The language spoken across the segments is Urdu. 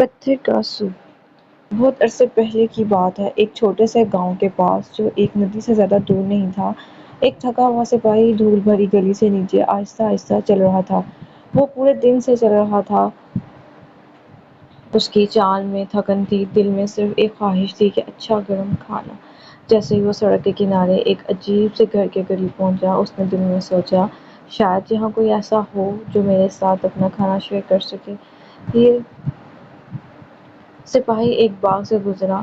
پتھر کا سوپ۔ بہت عرصے پہلے کی بات ہے، ایک چھوٹے سے گاؤں کے پاس جو ایک ندی سے زیادہ دور نہیں تھا، ایک تھکا ہوا سپاہی دھول بھری گلی سے نیچے آہستہ آہستہ چل رہا تھا۔ وہ پورے دن سے چل رہا تھا، اس کی چال میں تھکن تھی، دل میں صرف ایک خواہش تھی کہ اچھا گرم کھانا۔ جیسے ہی وہ سڑک کے کنارے ایک عجیب سے گھر کے قریب پہنچا، اس نے دل میں سوچا، شاید یہاں کوئی ایسا ہو جو میرے ساتھ اپنا کھانا شیئر کر سکے۔ یہ سپاہی ایک باغ سے گزرا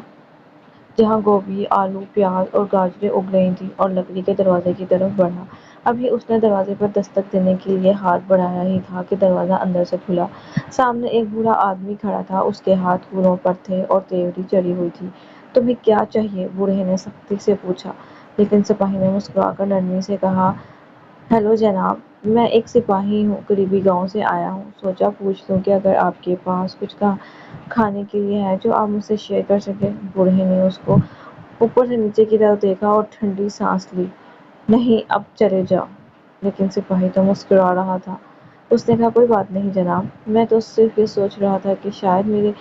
جہاں گوبھی، آلو، پیاز اور گاجریں اگ رہی تھیں، اور لکڑی کے دروازے کی طرف بڑھا۔ ابھی اس نے دروازے پر دستک دینے کے لیے ہاتھ بڑھایا ہی تھا کہ دروازہ اندر سے کھلا۔ سامنے ایک بوڑھا آدمی کھڑا تھا، اس کے ہاتھ کھروں پر تھے اور تیوری چڑھی ہوئی تھی۔ "تمہیں کیا چاہیے؟" بوڑھے نے سختی سے پوچھا، لیکن سپاہی نے مسکرا کر نرمی سے کہا، "ہیلو جناب، میں ایک سپاہی ہوں، قریبی گاؤں سے آیا ہوں، سوچا پوچھ لوں کہ اگر آپ کے پاس کچھ کھانے کے لیے ہے جو آپ مجھ سے شیئر کر سکیں۔" بوڑھے نے اس کو اوپر سے نیچے کی طرف دیکھا اور ٹھنڈی سانس لی۔ "نہیں، اب چلے جاؤ۔" لیکن سپاہی تو مسکرا رہا تھا۔ اس نے کہا، "کوئی بات نہیں جناب، میں تو صرف یہ سوچ رہا تھا کہ شاید میرے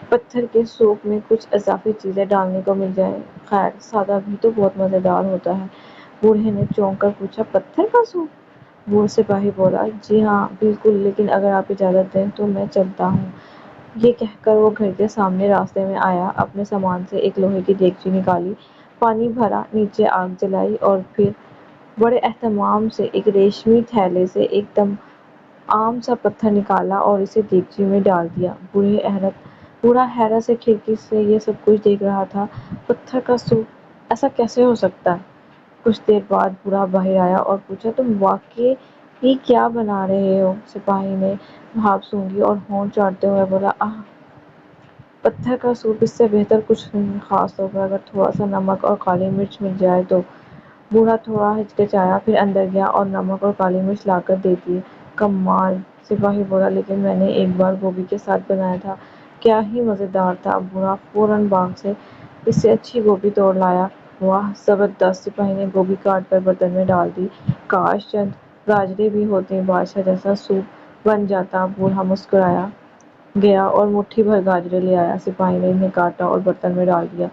پتھر کے سوپ میں کچھ اضافی چیزیں ڈالنے کو مل جائیں۔ خیر، سادہ بھی تو بہت مزیدار ہوتا ہے۔" بوڑھے نے چونک کر پوچھا، "پتھر کا سوپ؟" بوڑھا سپاہی بولا، "جی ہاں، بالکل، لیکن اگر آپ اجازت دیں تو میں چلتا ہوں۔" یہ کہہ کر وہ گھر کے سامنے راستے میں آیا، اپنے سامان سے ایک لوہے کی دیگچی نکالی، پانی بھرا، نیچے آگ جلائی اور پھر بڑے اہتمام سے ایک ریشمی تھیلے سے ایک دم عام سا پتھر نکالا اور اسے دیگچی میں ڈال دیا۔ بوڑھا حیرت سے کھڑکی سے یہ سب کچھ دیکھ رہا تھا۔ "پتھر کا سوپ؟ ایسا کیسے ہو سکتا ہے؟" کچھ دیر بعد بوڑھا باہر آیا اور پوچھا، "تم واقعی کیا بنا رہے ہو؟" سپاہی نے بھاپ سونگھی اور ہونٹ چاٹتے ہوئے بولا، "آہ! پتھر کا سوپ، اس سے بہتر کچھ نہیں، خاص طور پر اگر تھوڑا سا نمک اور کالی مرچ مل جائے تو۔" بوڑھا تھوڑا ہچکچایا، پھر اندر گیا اور نمک اور کالی مرچ لا کر دے دیے۔ "کمال!" سپاہی بولا، "لیکن میں نے ایک بار گوبھی کے ساتھ بنایا تھا، کیا ہی مزیدار تھا۔" بوڑھا فوراً باغ سے اس سے اچھی گوبھی توڑ لایا۔ "واہ، زبردست!" سپاہی نے گوبھی کاٹ کر برتن میں ڈال دی۔ "کاش چند گاجریں بھی ہوتیں، بادشاہ جیسا سوپ بن جاتا۔" بوڑھا مسکرایا گیا اور مٹھی بھر گاجریں لے آیا۔ سپاہی نے انہیں کاٹا اور برتن میں ڈال دیا۔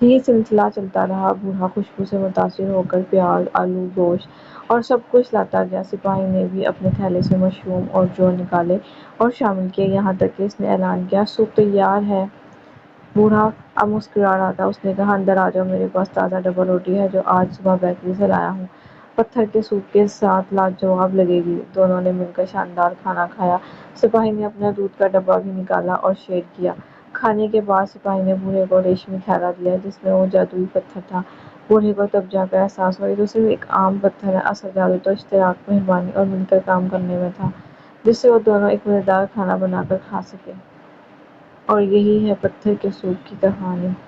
یہی سلسلہ چلتا رہا۔ بوڑھا خوشبو سے متاثر ہو کر پیاز، آلو، گوشت اور سب کچھ لاتا گیا۔ سپاہی نے بھی اپنے تھیلے سے مشروم اور جو نکالے اور شامل کیے، یہاں تک کہ اس نے اعلان کیا، "سوپ تیار ہے۔" بوڑھا اب مسکرا رہا تھا۔ اس نے کہا، "اندر آ جاؤ، میرے پاس تازہ ڈبل روٹی ہے جو آج صبح بیکری سے لایا ہوں، پتھر کے سوپ کے ساتھ لاجواب لگے گی۔" دونوں نے مل کر شاندار کھانا کھایا۔ سپاہی نے اپنا دودھ کا ڈبہ بھی نکالا اور شیئر کیا۔ کھانے کے بعد سپاہی نے بوڑھے کو ریشمی تھیلا دیا جس میں وہ جادوئی پتھر تھا۔ بوڑھے کو تب جا کر احساس ہوا، یہ تو صرف ایک عام پتھر ہے، اصل جادو تو اشتراک، مہربانی اور مل کر کام کرنے میں تھا، جس سے وہ دونوں ایک مزیدار کھانا بنا کر کھا سکے۔ اور یہی ہے پتھر کے سوپ کی کہانی۔